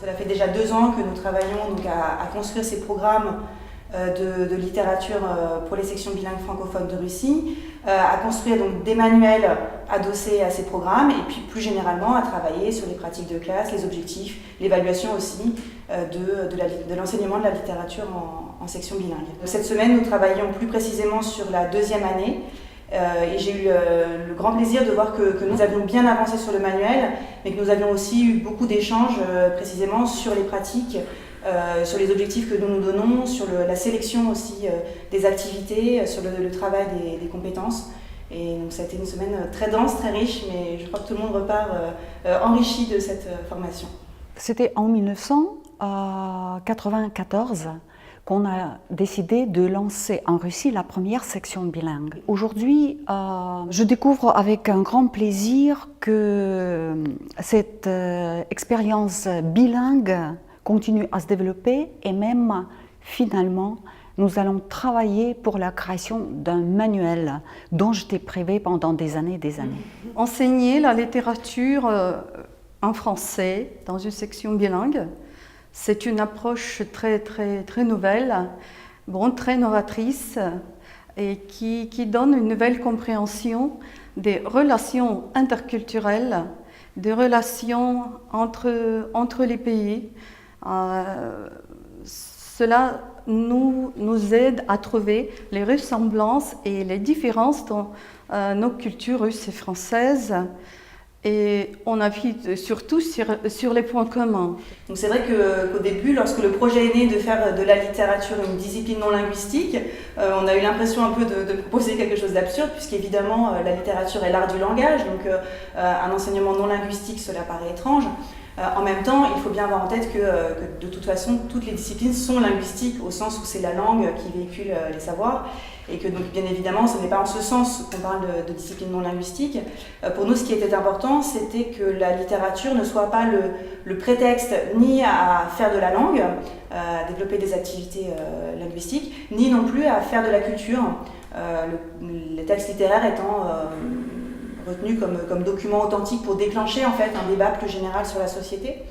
Cela fait déjà 2 ans que nous travaillons donc, à construire ces programmes de littérature pour les sections bilingues francophones de Russie, à construire donc, des manuels adossés à ces programmes et puis plus généralement à travailler sur les pratiques de classe, les objectifs, l'évaluation aussi de l'enseignement de la littérature en section bilingue. Cette semaine, nous travaillons plus précisément sur la 2e année et j'ai eu le grand plaisir de voir que nous avions bien avancé sur le manuel, mais que nous avions aussi eu beaucoup d'échanges précisément sur les pratiques, sur les objectifs que nous nous donnons, sur la sélection aussi des activités, sur le travail des compétences. Et donc ça a été une semaine très dense, très riche, mais je crois que tout le monde repart enrichi de cette formation. C'était en 1994 qu'on a décidé de lancer en Russie la première section bilingue. Aujourd'hui, je découvre avec un grand plaisir que cette expérience bilingue continue à se développer et même finalement nous allons travailler pour la création d'un manuel dont j'étais privée pendant des années et des années. Enseigner la littérature en français dans une section bilingue, c'est une approche très nouvelle, très novatrice et qui donne une nouvelle compréhension des relations interculturelles, des relations entre les pays. Cela nous aide à trouver les ressemblances et les différences dans nos cultures russes et françaises. Et on appuie surtout sur les points communs. Donc c'est vrai qu'au début, lorsque le projet est né de faire de la littérature une discipline non linguistique, on a eu l'impression un peu de proposer quelque chose d'absurde, puisqu'évidemment la littérature est l'art du langage, donc un enseignement non linguistique, cela paraît étrange. En même temps, il faut bien avoir en tête que de toute façon, toutes les disciplines sont linguistiques, au sens où c'est la langue qui véhicule les savoirs, et que donc bien évidemment, ce n'est pas en ce sens qu'on parle de discipline non linguistique. Pour nous, ce qui était important, c'était que la littérature ne soit pas le prétexte ni à faire de la langue, à développer des activités linguistiques, ni non plus à faire de la culture, les textes littéraires étant retenu comme document authentique pour déclencher en fait un débat plus général sur la société.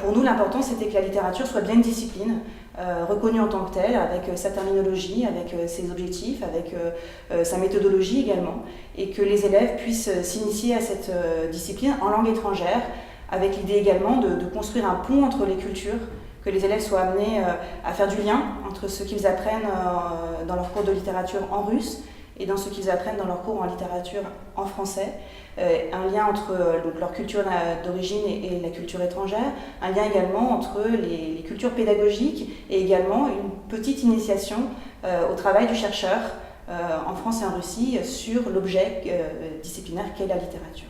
Pour nous, l'important c'était que la littérature soit bien une discipline, reconnue en tant que telle, avec sa terminologie, avec ses objectifs, avec sa méthodologie également, et que les élèves puissent s'initier à cette discipline en langue étrangère, avec l'idée également de construire un pont entre les cultures, que les élèves soient amenés à faire du lien entre ce qu'ils apprennent dans leur cours de littérature en russe et dans ce qu'ils apprennent dans leur cours en littérature en français, un lien entre donc, leur culture d'origine et la culture étrangère, un lien également entre les cultures pédagogiques et également une petite initiation au travail du chercheur en France et en Russie sur l'objet disciplinaire qu'est la littérature.